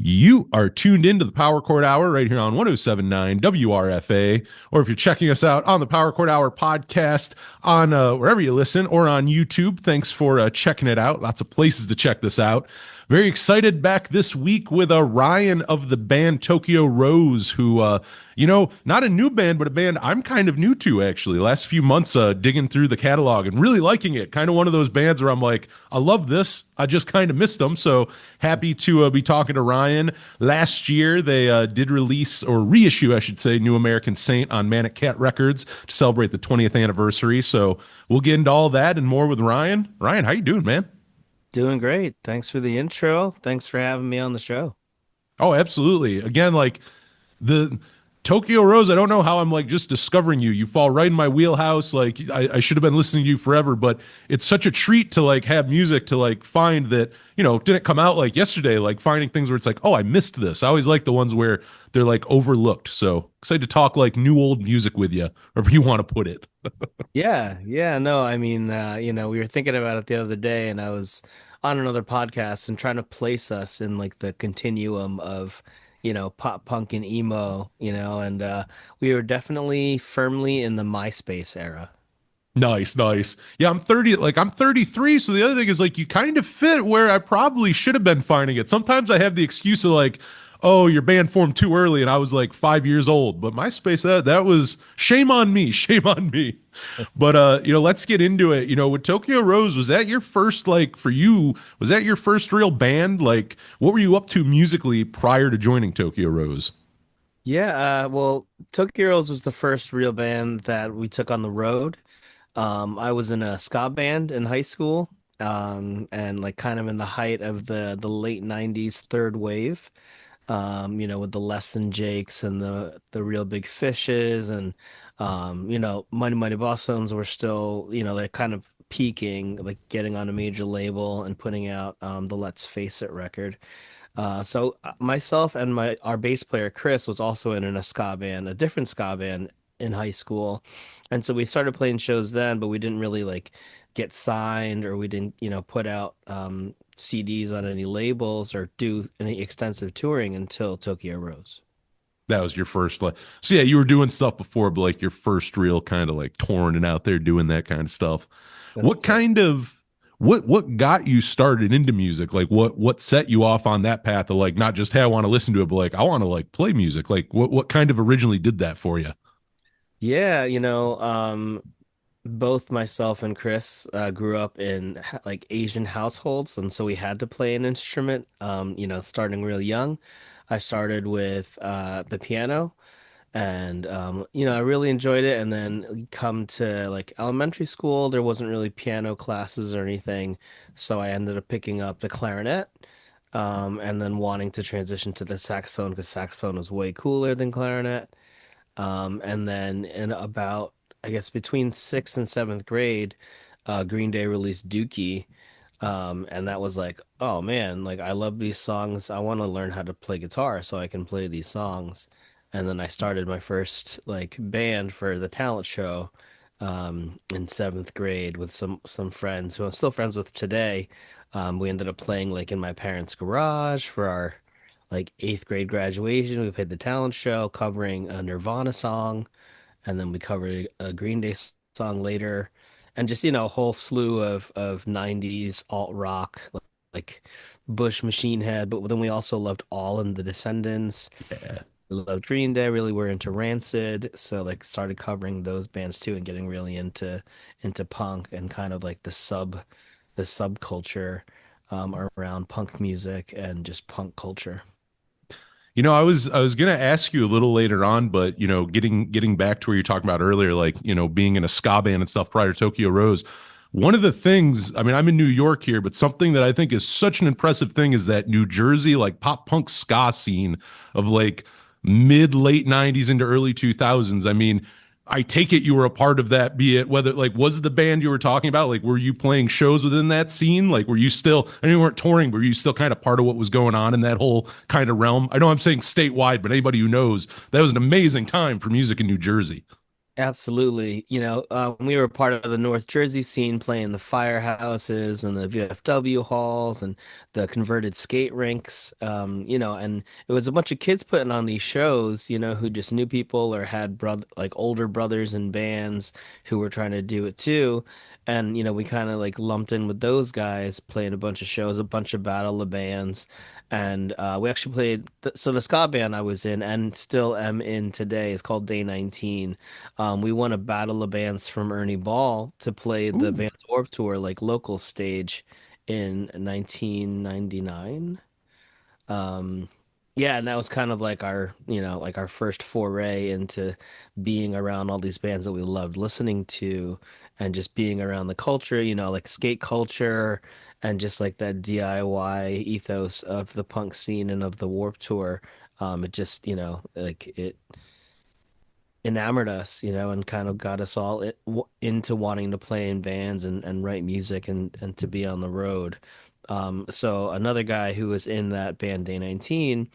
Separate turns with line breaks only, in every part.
You are tuned into the Power Chord Hour right here on 1079 WRFA, or if you're checking us out on the Power Chord Hour podcast on wherever you listen or on YouTube, thanks for checking it out. Lots of places to check this out. Very excited back this week with Ryan of the band Tokyo Rose, who, not a new band, but a band I'm kind of new to, actually. Last few months digging through the catalog and really liking it. Kind of one of those bands where I'm like, I love this. I just kind of missed them. So happy to be talking to Ryan. Last year, they did release, or reissue, I should say, New American Saint on Manic Kat Records to celebrate the 20th anniversary. So we'll get into all that and more with Ryan. Ryan, how you doing, man?
Doing great. Thanks for the intro. Thanks for having me on the show.
Oh, absolutely. Again, like the Tokyo Rose, I don't know how I'm like just discovering you. You fall right in my wheelhouse. Like I should have been listening to you forever, but it's such a treat to like have music to like find that, didn't come out like yesterday, like finding things where it's like, oh, I missed this. I always like the ones where they're like overlooked. So excited to talk like new old music with you, wherever you want to put it.
Yeah, no, I mean, we were thinking about it the other day and I was on another podcast and trying to place us in like the continuum of, pop punk and emo, and we were definitely firmly in the MySpace era.
Nice, nice. Yeah, I'm 30, like I'm 33, so the other thing is like you kind of fit where I probably should have been finding it. Sometimes I have the excuse of like, oh, your band formed too early and I was like 5 years old. But MySpace, that was shame on me, shame on me. But let's get into it. With Tokyo Rose, was that your first like for you, was that your first real band? Like what were you up to musically prior to joining Tokyo Rose?
Well, Tokyo Rose was the first real band that we took on the road. I was in a ska band in high school, and like kind of in the height of the late 90s third wave, with the Less Than Jakes and the Real Big Fishes and Mighty Mighty Bosstones were still, they're kind of peaking, like getting on a major label and putting out the Let's Face It record. So myself and my our bass player Chris was also in a ska band, a different ska band in high school. And so we started playing shows then, but we didn't really like get signed or we didn't, put out CDs on any labels or do any extensive touring until Tokyo Rose.
That was your first like so yeah, you were doing stuff before, but like your first real kind of like touring and out there doing that kind of stuff. What
That's it.
kind of what got you started into music? Like what set you off on that path of like not just hey, I want to listen to it, but like I want to like play music. Like what kind of originally did that for you?
Yeah, both myself and Chris grew up in like Asian households, and so we had to play an instrument. Starting real young. I started with the piano, and I really enjoyed it. And then come to like elementary school, there wasn't really piano classes or anything, so I ended up picking up the clarinet, and then wanting to transition to the saxophone because saxophone was way cooler than clarinet. And then in about, I guess, between sixth and seventh grade, Green Day released Dookie. And that was like, oh man, like I love these songs. I want to learn how to play guitar so I can play these songs. And then I started my first like band for the talent show in seventh grade with some friends who I'm still friends with today. We ended up playing like in my parents' garage for our like eighth grade graduation. We played the talent show covering a Nirvana song, and then we covered a Green Day song later, and just a whole slew of 90s alt rock like Bush Machine Head. But then we also loved All and the Descendants.
Yeah.
We loved Green Day. Really, were into Rancid, so like started covering those bands too, and getting really into punk and kind of like the subculture around punk music and just punk culture.
I was gonna ask you a little later on, but getting back to where you're talking about earlier, like being in a ska band and stuff prior to Tokyo Rose. One of the things, I mean, I'm in New York here, but something that I think is such an impressive thing is that New Jersey like pop punk ska scene of like mid late '90s into early 2000s. I mean, I take it you were a part of that, be it whether like was the band you were talking about, like were you playing shows within that scene? Like were you still, I mean, you weren't touring, but were you still kind of part of what was going on in that whole kind of realm? I know I'm saying statewide, but anybody who knows, that was an amazing time for music in New Jersey.
Absolutely. We were part of the North Jersey scene playing the firehouses and the VFW halls and the converted skate rinks. And it was a bunch of kids putting on these shows, who just knew people or had like older brothers in bands who were trying to do it too. And, we kind of like lumped in with those guys playing a bunch of shows, a bunch of battle of bands. And we actually played, so the ska band I was in and still am in today is called Day 19. We won a battle of bands from Ernie Ball to play the
Ooh.
Vans Warped Tour like local stage in 1999. Um, yeah, and that was kind of like like our first foray into being around all these bands that we loved listening to and just being around the culture, like skate culture and just like that DIY ethos of the punk scene and of the Warped Tour. It just, like it enamored us, and kind of got us all into wanting to play in bands and write music and to be on the road. So another guy who was in that band Day 19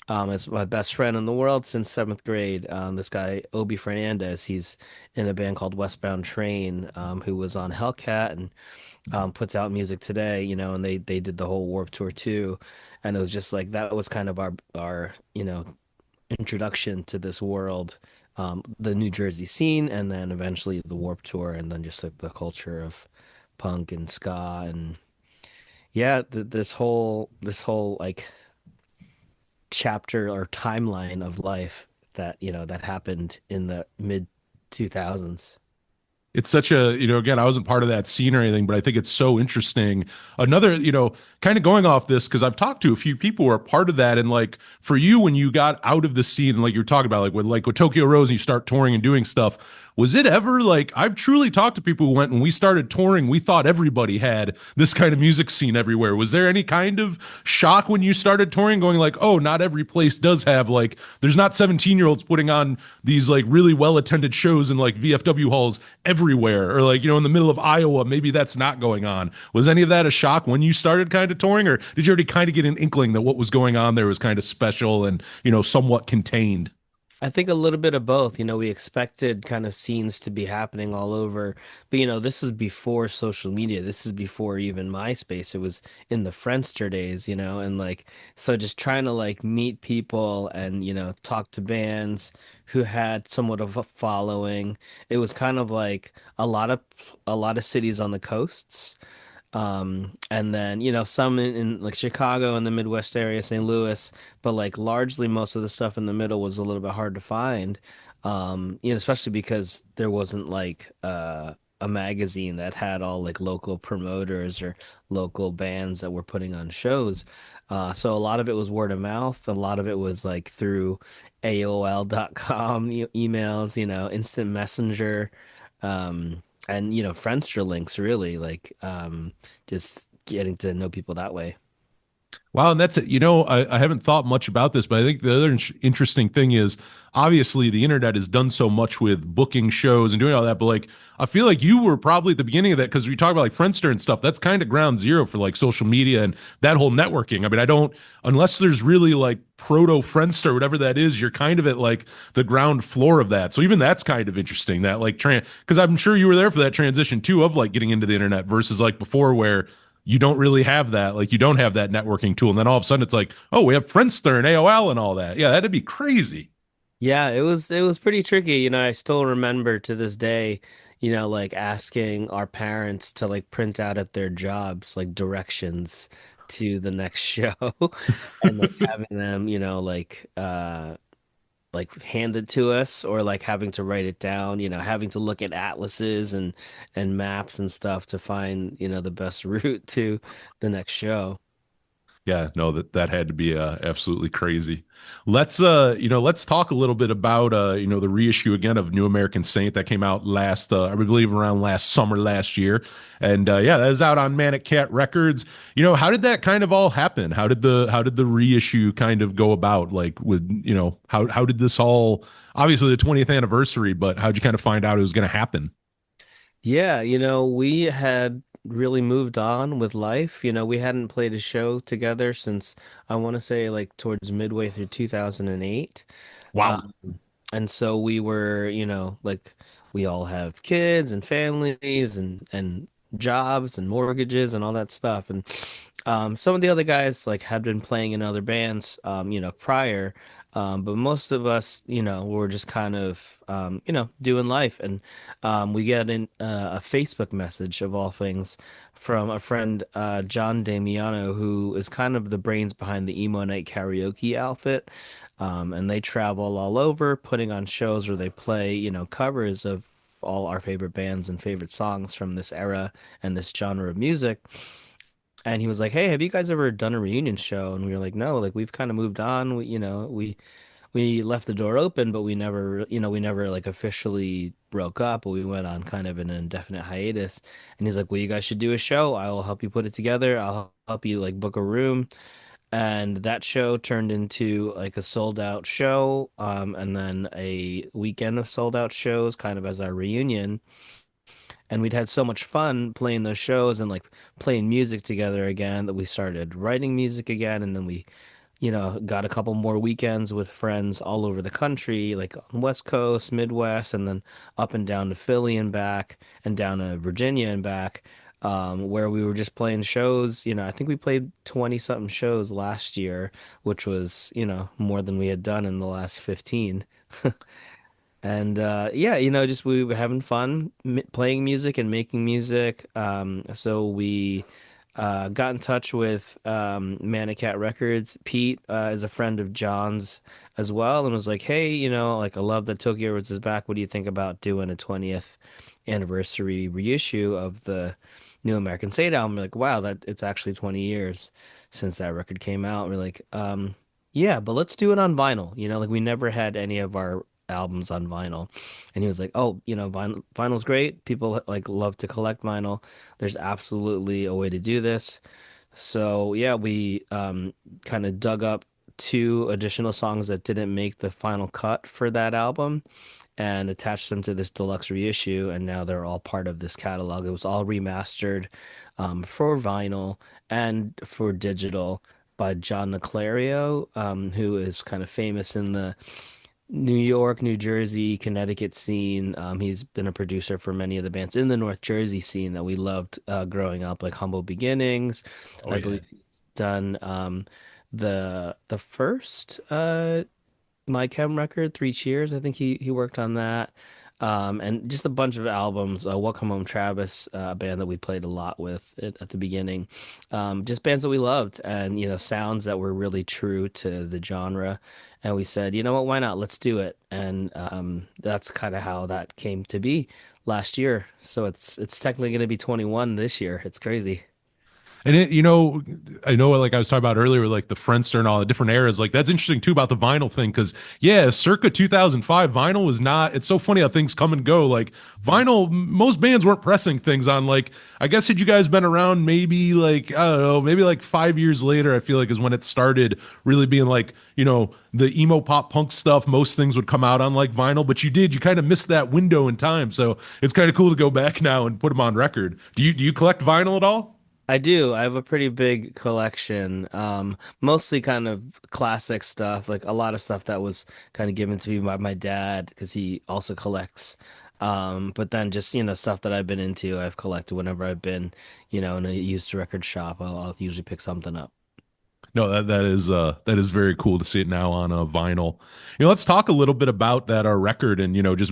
is my best friend in the world since seventh grade. This guy, Obi Fernandez, he's in a band called Westbound Train, who was on Hellcat and puts out music today, and they did the whole Warped Tour too. And it was just like that was kind of our introduction to this world, the New Jersey scene, and then eventually the Warped Tour, and then just like the culture of punk and ska, and yeah, this whole like chapter or timeline of life that that happened in the mid 2000s.
It's such a, again, I wasn't part of that scene or anything, but I think it's so interesting. Another, kind of going off this, because I've talked to a few people who are part of that. And like for you, when you got out of the scene, and like you were talking about, like with Tokyo Rose and you start touring and doing stuff, was it ever like I've truly talked to people who went when we started touring, we thought everybody had this kind of music scene everywhere. Was there any kind of shock when you started touring, going like, oh, not every place does have like there's not 17-year-olds putting on these like really well attended shows in like VFW halls everywhere, or like, in the middle of Iowa, maybe that's not going on. Was any of that a shock when you started kind of touring, or did you already kind of get an inkling that what was going on there was kind of special and, somewhat contained?
I think a little bit of both. We expected kind of scenes to be happening all over, but this is before social media. This is before even MySpace. It was in the Friendster days, and like so just trying to like meet people and talk to bands who had somewhat of a following. It was kind of like a lot of cities on the coasts. And then, some in like Chicago and the Midwest area, St. Louis, but like largely most of the stuff in the middle was a little bit hard to find. Especially because there wasn't like a magazine that had all like local promoters or local bands that were putting on shows. So a lot of it was word of mouth. A lot of it was like through AOL.com emails, instant messenger. And Friendster links really like just getting to know people that way.
Wow, and that's it. I haven't thought much about this, but I think the other interesting thing is obviously the internet has done so much with booking shows and doing all that, but like I feel like you were probably at the beginning of that because we talk about like Friendster and stuff. That's kind of ground zero for like social media and that whole networking. I mean, I don't unless there's really like proto Friendster, whatever that is, you're kind of at like the ground floor of that. So even that's kind of interesting that like because I'm sure you were there for that transition too of like getting into the internet versus like before where you don't really have that. Like you don't have that networking tool. And then all of a sudden it's like, oh, we have Friendster and AOL and all that. Yeah, that'd be crazy.
Yeah, it was pretty tricky. I still remember to this day, like asking our parents to like print out at their jobs like directions to the next show and like having them, like hand it to us or like having to write it down, having to look at atlases and maps and stuff to find, the best route to the next show.
Yeah, no, that had to be absolutely crazy. Let's talk a little bit about the reissue again of New American Saint that came out last I believe around last summer last year. And yeah, that is out on Manic Kat Records. How did that kind of all happen? How did the reissue kind of go about? Like with, how did this all obviously the 20th anniversary, but how'd you kind of find out it was going to happen?
Yeah, we had really moved on with life. We hadn't played a show together since I want to say like towards midway through 2008.
Wow.
And so we were, like we all have kids and families and jobs and mortgages and all that stuff. And some of the other guys like had been playing in other bands, prior. But most of us, were just kind of, doing life. And we get a Facebook message of all things from a friend, John Damiano, who is kind of the brains behind the Emo Night Karaoke outfit. And they travel all over, putting on shows where they play, covers of all our favorite bands and favorite songs from this era and this genre of music. And he was like, "Hey, have you guys ever done a reunion show?" And we were like, "No, like we've kind of moved on. We left the door open, but we never like officially broke up, but we went on kind of an indefinite hiatus." And he's like, "Well, you guys should do a show. I will help you put it together. I'll help you like book a room." And that show turned into like a sold out show, and then a weekend of sold out shows kind of as our reunion. And we'd had so much fun playing those shows and like playing music together again that we started writing music again. And then we, got a couple more weekends with friends all over the country, like on West Coast, Midwest, and then up and down to Philly and back, and down to Virginia and back, where we were just playing shows. I think we played 20 something shows last year, which was, more than we had done in the last 15. And yeah, just we were having fun m playing music and making music. So we got in touch with Manic Kat Records. Pete is a friend of John's as well, and was like, "Hey, like I love that Tokyo Rose is back. What do you think about doing a 20th anniversary reissue of the New American Saint album?" We're like, "Wow, that it's actually 20 years since that record came out." We're like, yeah, but let's do it on vinyl. Like we never had any of our albums on vinyl." And he was like, "Oh, vinyl's great. People like love to collect vinyl. There's absolutely a way to do this." So yeah, we kind of dug up two additional songs that didn't make the final cut for that album and attached them to this deluxe reissue, and now they're all part of this catalog. It was all remastered for vinyl and for digital by John Niclario, who is kind of famous in the New York, New Jersey, Connecticut scene. He's been a producer for many of the bands in the North Jersey scene that we loved growing up, like Humble Beginnings.
Oh
I
yeah.
believe he's done the first My Chem record, Three Cheers. I think he worked on that. And just a bunch of albums. Welcome Home Travis, a band that we played a lot with at the beginning. Just bands that we loved and, sounds that were really true to the genre. And we said, you know what, why not? Let's do it. And that's kind of how that came to be last year. So it's technically going to be 21 this year. It's crazy.
And I know, like I was talking about earlier, like the Friendster and all the different eras. Like that's interesting too about the vinyl thing, because yeah, circa 2005, vinyl was not. It's so funny how things come and go. Like vinyl, most bands weren't pressing things on. Like I guess had you guys been around, maybe like I don't know, maybe like 5 years later, I feel like is when it started really being like the emo pop punk stuff. Most things would come out on like vinyl, but you kind of missed that window in time. So it's kind of cool to go back now and put them on record. Do you collect vinyl at all?
I do. I have a pretty big collection. Mostly kind of classic stuff, like a lot of stuff that was kind of given to me by my dad because he also collects. But then just, stuff that I've been into, I've collected whenever I've been, in a used record shop. I'll usually pick something up.
No, that is very cool to see it now on a vinyl. Let's talk a little bit about that record, and just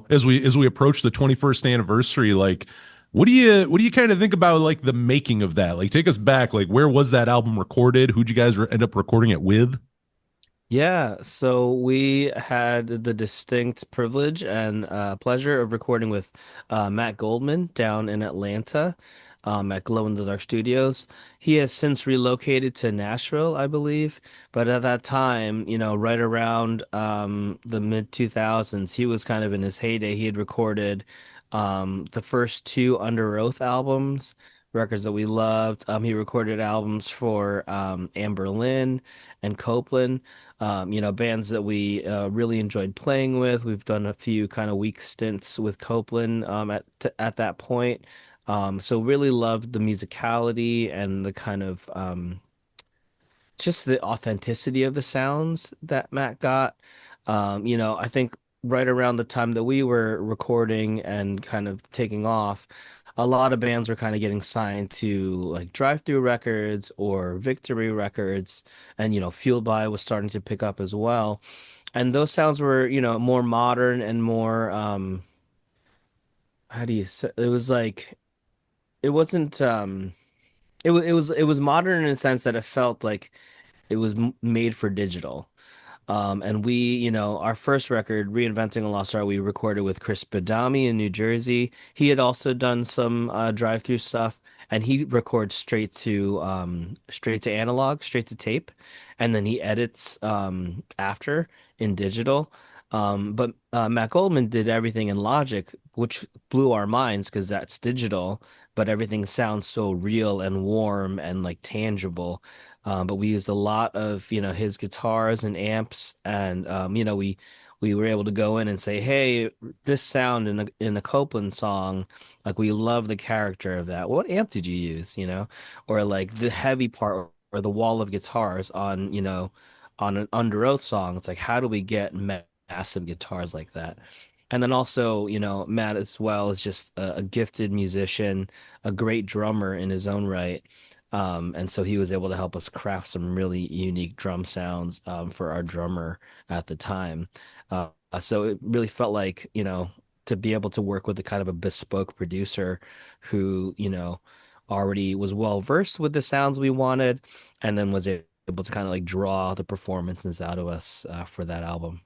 as we approach the 21st anniversary, like what do you kind of think about like the making of that? Like take us back, like where was that album recorded? Who'd you guys end up recording it with?
Yeah, so we had the distinct privilege and pleasure of recording with Matt Goldman down in Atlanta at Glow in the Dark Studios. He has since relocated to Nashville, I believe, but at that time, right around the mid 2000s, he was kind of in his heyday. He had recorded the first two Under Oath albums, records that we loved. He recorded albums for Amber Lynn and Copeland, bands that we really enjoyed playing with. We've done a few kind of week stints with Copeland at that point. So really loved the musicality and the kind of just the authenticity of the sounds that Matt got. I think right around the time that we were recording and kind of taking off, a lot of bands were kind of getting signed to like Drive-Thru Records or Victory Records, and Fueled By was starting to pick up as well. And those sounds were, more modern and more how do you say it was like it wasn't it was modern in a sense that it felt like it was made for digital. And our first record, Reinventing a Lost Art, we recorded with Chris Badami in New Jersey. He had also done some drive-through stuff, and he records straight to analog, straight to tape, and then he edits after in digital. But Matt Goldman did everything in Logic, which blew our minds because that's digital, but everything sounds so real and warm and like tangible. But we used a lot of, his guitars and amps, and we were able to go in and say, hey, this sound in a Copeland song, like we love the character of that. What amp did you use, Or like the heavy part or the wall of guitars on an Under Oath song. It's like, how do we get massive guitars like that? And then also, Matt as well is just a gifted musician, a great drummer in his own right. And so he was able to help us craft some really unique drum sounds for our drummer at the time. So it really felt like, to be able to work with a kind of a bespoke producer who, already was well versed with the sounds we wanted, and then was able to kind of like draw the performances out of us for that album.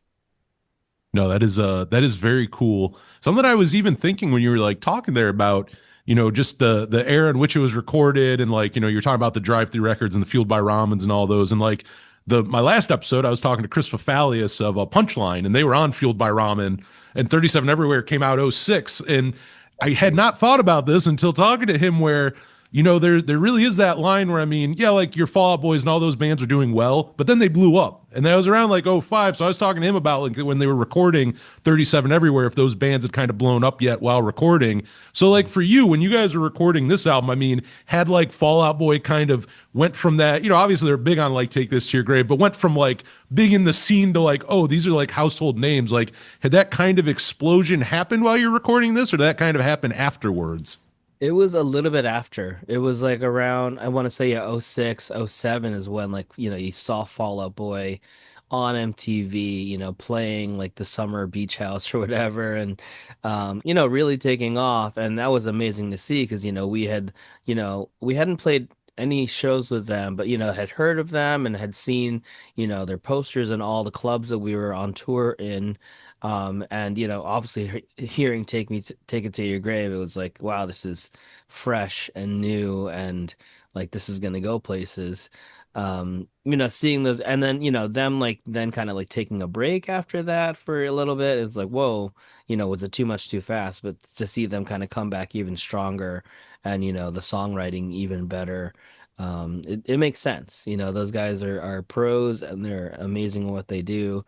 No, that is very cool. Something I was even thinking when you were like talking there about, just the era in which it was recorded and like, you're talking about the drive-through records and the Fueled by Ramens and all those. And like the my last episode, I was talking to Chris Fafalius of Punchline, and they were on Fueled by Ramen, and 37 Everywhere came out '06. And I had not thought about this until talking to him where there really is that line where I mean, yeah, like your Fall Out Boys and all those bands are doing well, but then they blew up. And that was around like '05. So I was talking to him about like when they were recording 37 Everywhere, if those bands had kind of blown up yet while recording. So like for you, when you guys were recording this album, I mean, had like Fall Out Boy kind of went from that, obviously they're big on like Take This to Your Grave, but went from like big in the scene to like, oh, these are like household names. Like had that kind of explosion happened while you're recording this, or did that kind of happen afterwards?
It was a little bit after. It was like around, I want to say, yeah, '06, '07 is when, like, you saw Fall Out Boy on MTV, playing like the Summer Beach House or whatever, and really taking off. And that was amazing to see because, we hadn't played any shows with them, but, had heard of them and had seen, their posters in all the clubs that we were on tour in. And obviously hearing Take It to Your Grave, it was like, wow, this is fresh and new, and like this is gonna go places. Seeing those, and then them like then kind of like taking a break after that for a little bit, it's like, whoa, was it too much too fast? But to see them kind of come back even stronger, and the songwriting even better. It makes sense. Those guys are pros and they're amazing at what they do.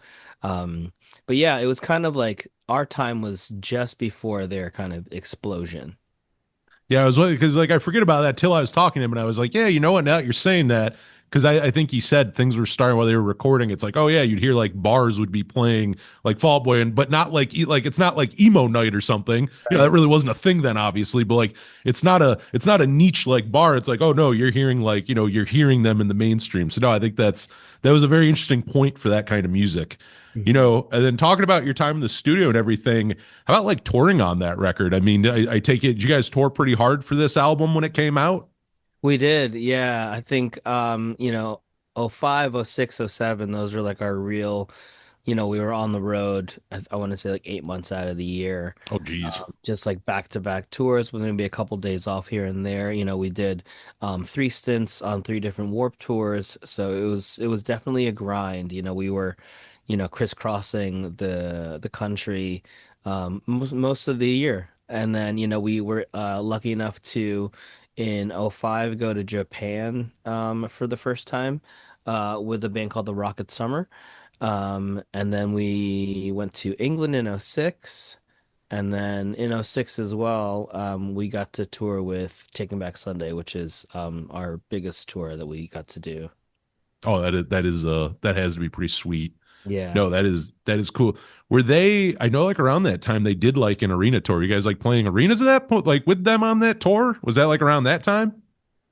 But yeah, it was kind of like our time was just before their kind of explosion.
Yeah, I was because like I forget about that till I was talking to him, and I was like, yeah, you know what? Now you're saying that because I think he said things were starting while they were recording. It's like, oh yeah, you'd hear like bars would be playing like Fall Out Boy, and but not like like it's not like emo night or something. That
Right.
really wasn't a thing then, obviously. But like it's not a niche like bar. It's like, oh no, you're hearing like you're hearing them in the mainstream. So no, I think that was a very interesting point for that kind of music.
Mhm.
And then talking about your time in the studio and everything, how about like touring on that record? I mean, I take it, did you guys tour pretty hard for this album when it came out?
We did, yeah. I think '05, '06, '07, those were like our real, we were on the road, I want to say like 8 months out of the year.
Oh, geez.
Just like back-to-back tours with maybe a couple days off here and there. We did three stints on three different Warp tours, so it was definitely a grind. We were, crisscrossing the country most of the year. And then, we were lucky enough to in '05 go to Japan for the first time with a band called the Rocket Summer. And then we went to England in '06. And then in '06 as well, we got to tour with Taking Back Sunday, which is our biggest tour that we got to do.
Oh, that has to be pretty sweet.
Yeah.
No, that is cool. Were they? I know, like around that time, they did like an arena tour. You guys like playing arenas at that point, like with them on that tour? Was that like around that time?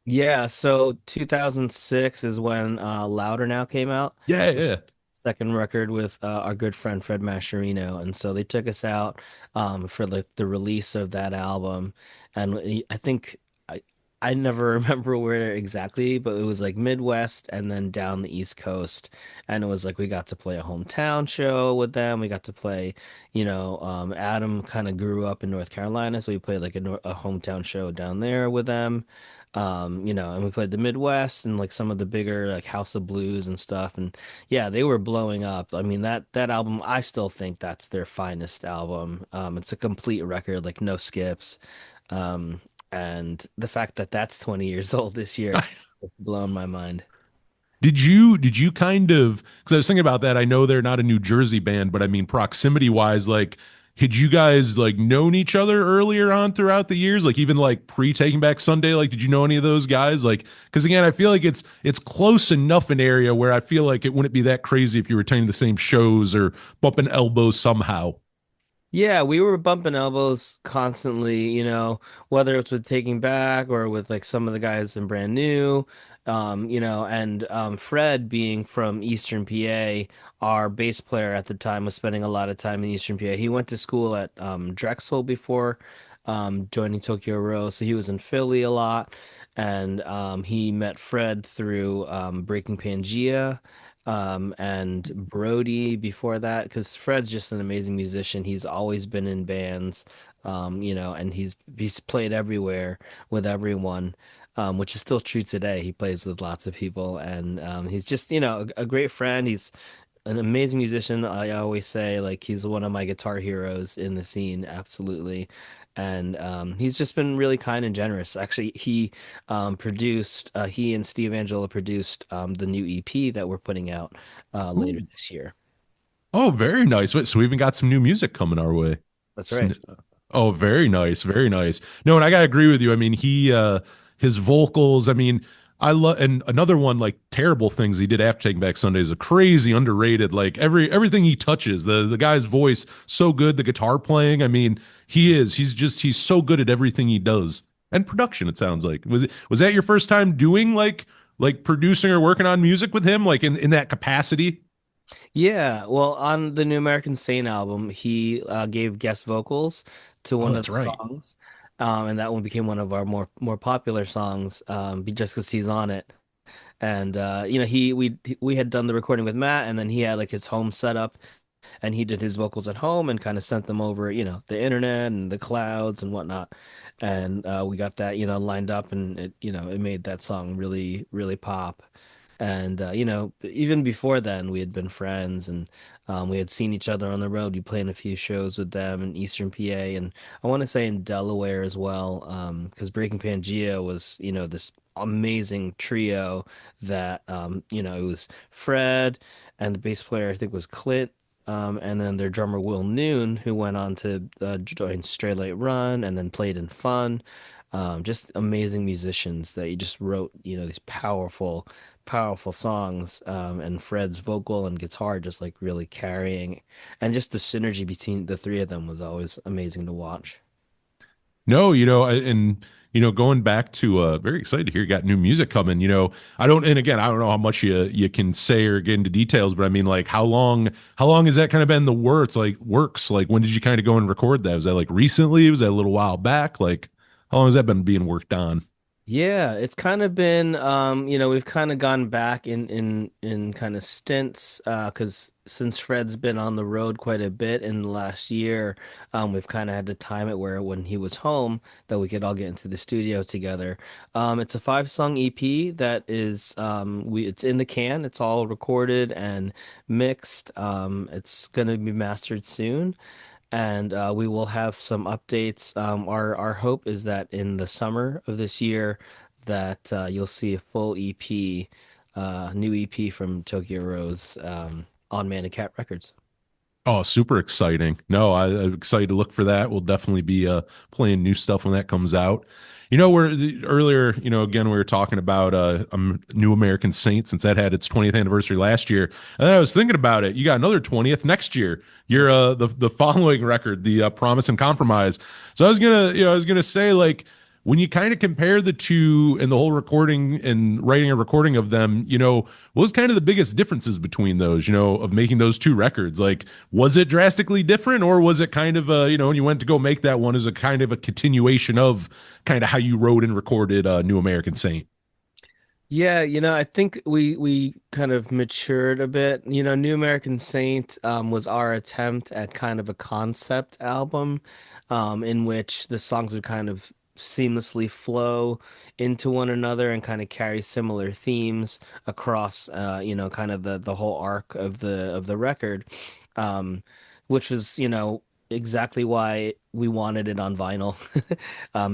Yeah, so 2006 is when Louder Now came out,
Yeah,
which is
yeah.
the second record with our good friend Fred Mascherino. And so they took us out for the release of that album. And I think I I never remember where exactly, but it was like Midwest and then down the East Coast. And it was like we got to play a hometown show with them. We got to play, Adam kind of grew up in North Carolina, so we played like a hometown show down there with them. And we played the Midwest and like some of the bigger like House of Blues and stuff. And yeah, they were blowing up. I mean, that album, I still think that's their finest album. It's a complete record, like no skips. Um, and the fact that that's 20 years old this year, it's blown my mind.
Did you kind of, because I was thinking about that. I know they're not a New Jersey band, but I mean proximity wise, like had you guys like known each other earlier on throughout the years? Like even like pre Taking Back Sunday, like did you know any of those guys? Like because again, I feel like it's close enough an area where I feel like it wouldn't be that crazy if you were attending the same shows or bumping elbows somehow.
Yeah, we were bumping elbows constantly, whether it's with Taking Back or with like some of the guys in Brand New, and Fred being from Eastern PA, our bass player at the time was spending a lot of time in Eastern PA. He went to school at Drexel before joining Tokyo Rose, so he was in Philly a lot, and he met Fred through Breaking Pangea and Brody before that, because Fred's just an amazing musician. He's always been in bands, and he's played everywhere with everyone, which is still true today. He plays with lots of people, and he's just, a great friend. He's an amazing musician. I always say like he's one of my guitar heroes in the scene, absolutely. And he's just been really kind and generous. Actually, he and Steve Angelo produced the new EP that we're putting out later
Ooh.
this year.
Oh, very nice. Wait, so we even got some new music coming our way.
That's right.
Sn- Oh, very nice, very nice. No, and I gotta agree with you. I mean, his vocals, I mean, I love and another one like terrible things he did after Taking Back Sunday is a crazy underrated. Like everything he touches, the guy's voice so good, the guitar playing, I mean, he's so good at everything he does. And production, it sounds like. Was that your first time doing like producing or working on music with him, like in that capacity?
Yeah, well, on the New American Saint album, he gave guest vocals to
Oh,
one of
that's
the
right.
songs, and that one became one of our more popular songs, just because he's on it. And we had done the recording with Matt, and then he had like his home setup, and he did his vocals at home and kind of sent them over, the internet and the clouds and whatnot. And we got that, lined up, and it made that song really, really pop. And even before then, we had been friends, and we had seen each other on the road. We played in a few shows with them in Eastern PA, and I want to say in Delaware as well, because Breaking Pangea was, this amazing trio that, it was Fred and the bass player I think was Clint, and then their drummer Will Noon, who went on to join Stray Light Run and then played in Fun. Just amazing musicians that you just wrote, these powerful, powerful songs. And Fred's vocal and guitar just like really carrying, and just the synergy between the three of them was always amazing to watch.
No, and going back to very excited to hear you got new music coming. I don't, and again, I don't know how much you can say or get into details, but I mean, like, how long has that kind of been the works? Like, when did you kind of go and record that? Was that like recently? Was that a little while back? Like, how long has that been being worked on?
Yeah, it's kind of been we've kind of gone back in kind of stints, because since Fred's been on the road quite a bit in the last year, we've kind of had to time it where when he was home that we could all get into the studio together. It's a 5-song EP that is it's in the can, it's all recorded and mixed. It's gonna be mastered soon, and we will have some updates. Our hope is that in the summer of this year, that you'll see a full EP, new EP from Tokyo Rose, on Manic Kat Records.
Oh, super exciting. No, I'm excited to look for that. We'll definitely be playing new stuff when that comes out. We're earlier, again, we were talking about New American Saint since that had its 20th anniversary last year. And then I was thinking about it. You got another 20th next year. You're the following record, the Promise and Compromise. So I was gonna say like when you kind of compare the two and the whole recording and writing a recording of them, what was kind of the biggest differences between those, of making those two records? Like, was it drastically different, or was it kind of when you went to go make that one as a kind of a continuation of kind of how you wrote and recorded New American Saint?
Yeah, I think we kind of matured a bit. New American Saint was our attempt at kind of a concept album, in which the songs would kind of seamlessly flow into one another and kind of carry similar themes across, kind of the whole arc of the record, um, which was, exactly why we wanted it on vinyl.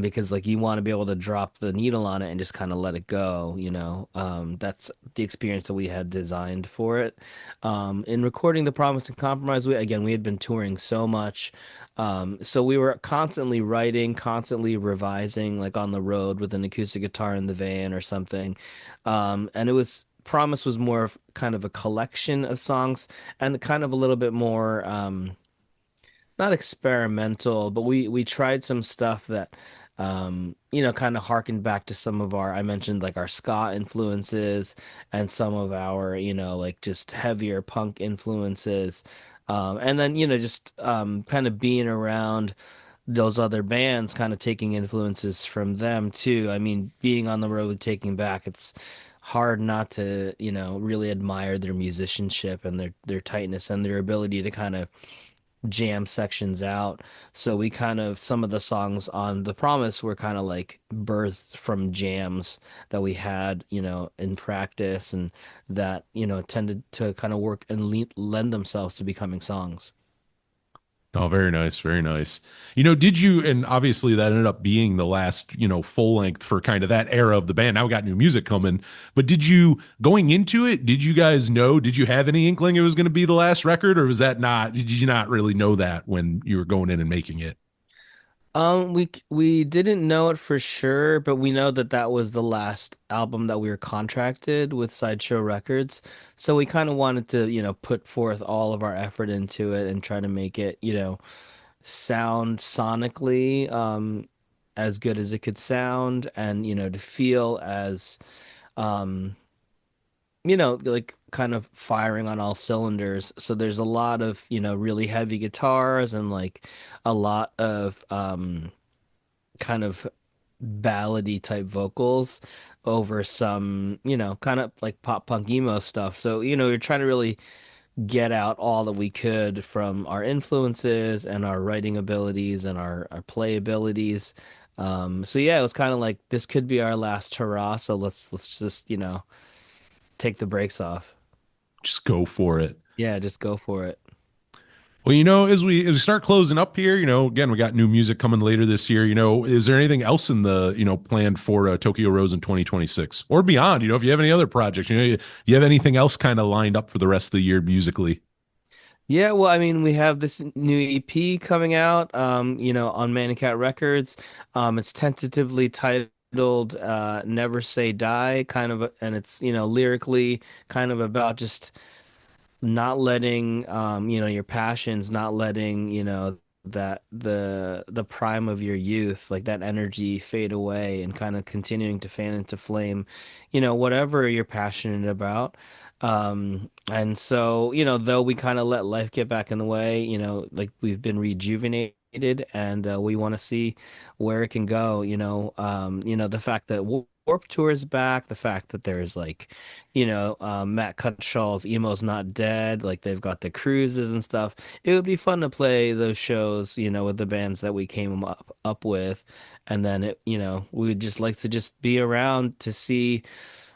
Because like you want to be able to drop the needle on it and just kind of let it go. That's the experience that we had designed for it. In recording The Promise and Compromise, we had been touring so much. So we were constantly writing, constantly revising, like on the road with an acoustic guitar in the van or something. And it was Promise was more of kind of a collection of songs and kind of a little bit more not experimental, but we tried some stuff that kind of harkened back to some of our I mentioned like our ska influences and some of our, like just heavier punk influences. And then, just kind of being around those other bands, kind of taking influences from them too. I mean, being on the road with Taking Back, it's hard not to, really admire their musicianship and their tightness and their ability to kind of jam sections out. So we kind of some of the songs on The Promise were kind of like birthed from jams that we had, in practice and that, tended to kind of work and lend themselves to becoming songs.
Oh, very nice, very nice. Did you, and obviously that ended up being the last, full length for kind of that era of the band. Now we got new music coming, but did you, going into it, did you guys know, did you have any inkling it was going to be the last record, or was that not, did you not really know that when you were going in and making it?
We didn't know it for sure, but we know that that was the last album that we were contracted with Sideshow Records. So we kind of wanted to, put forth all of our effort into it and try to make it, sound sonically as good as it could sound and, to feel as like kind of firing on all cylinders. So there's a lot of, really heavy guitars and like a lot of kind of ballady type vocals over some, kind of like pop punk emo stuff. So, you're trying to really get out all that we could from our influences and our writing abilities and our play abilities. So yeah, it was kind of like this could be our last hurrah, so let's just, take the brakes off.
Just go for it.
Yeah, just go for it.
Well, as we start closing up here, again, we got new music coming later this year. Is there anything else in the planned for Tokyo Rose in 2026 or beyond? If you have any other projects, you have anything else kind of lined up for the rest of the year musically?
Yeah, well, I mean, we have this new EP coming out, on Manic Kat Records. It's tentatively titled Never Say Die, kind of, and it's, lyrically kind of about just not letting your passions, not letting that the prime of your youth, like that energy, fade away and kind of continuing to fan into flame, whatever you're passionate about. And so, though we kind of let life get back in the way, like we've been rejuvenated and we want to see where it can go. The fact that Warped Tour is back, the fact that there's like, Matt Cutshall's Emo's Not Dead, like they've got the cruises and stuff. It would be fun to play those shows, with the bands that we came up with. And then we would just like to just be around to see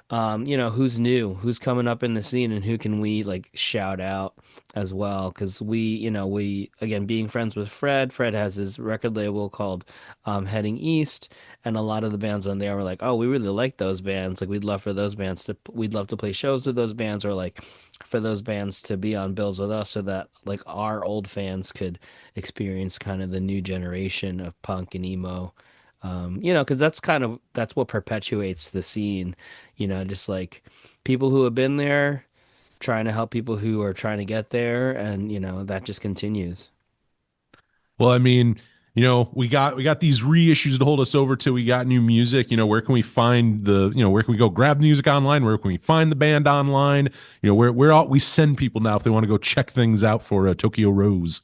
who's new, who's coming up in the scene, and who can we like shout out as well. Because again, being friends with Fred has his record label called Heading East, and a lot of the bands on there were like, oh, we really like those bands. Like, we'd love to play shows with those bands, or like for those bands to be on bills with us so that like our old fans could experience kind of the new generation of punk and emo. Because that's what perpetuates the scene, just like people who have been there trying to help people who are trying to get there, and that just continues.
Well, I mean, we got these reissues to hold us over till we got new music. Where can we find where can we go grab music online? Where can we find the band online? Where all we send people now if they want to go check things out for Tokyo Rose.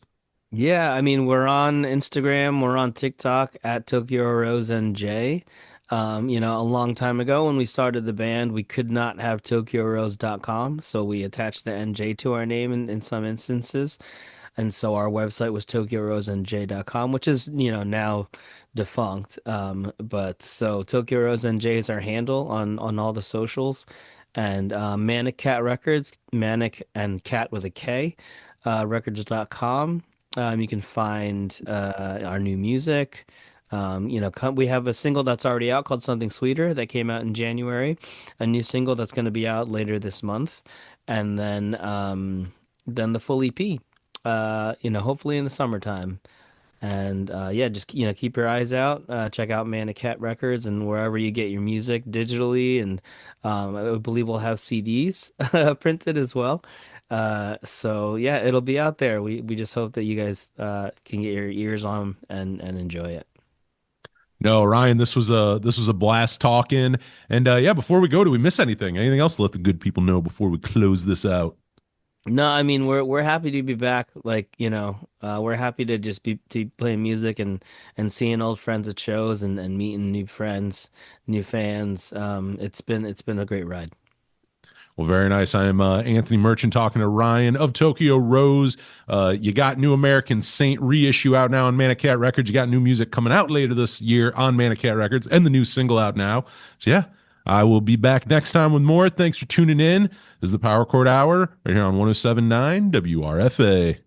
Yeah, I mean, we're on Instagram, we're on TikTok at Tokyo Rose NJ. A long time ago when we started the band, we could not have TokyoRose.com, so we attached the NJ to our name in some instances. And so our website was TokyoRoseNJ.com, which is, now defunct. But so Tokyo Rose NJ is our handle on all the socials. And Manic Kat Records, Manic and Cat with a K, records.com. You can find our new music. We have a single that's already out called Something Sweeter that came out in January, a new single that's going to be out later this month, and then the full EP, hopefully in the summertime. And yeah, just keep your eyes out. Check out Manic Kat Records and wherever you get your music digitally, and I believe we'll have CDs printed as well. So yeah, it'll be out there. We just hope that you guys can get your ears on and enjoy it.
No, Ryan, this was a blast talking. And yeah, before we go, do we miss anything? Anything else to let the good people know before we close this out?
No, I mean we're happy to be back. Like, we're happy to just be playing music and seeing old friends at shows and meeting new friends, new fans. It's been a great ride.
Well, very nice. I am Anthony Merchant talking to Ryan of Tokyo Rose. You got New American Saint reissue out now on Manic Kat Records. You got new music coming out later this year on Manic Kat Records and the new single out now. So, yeah, I will be back next time with more. Thanks for tuning in. This is the Power Chord Hour right here on 1079 WRFA.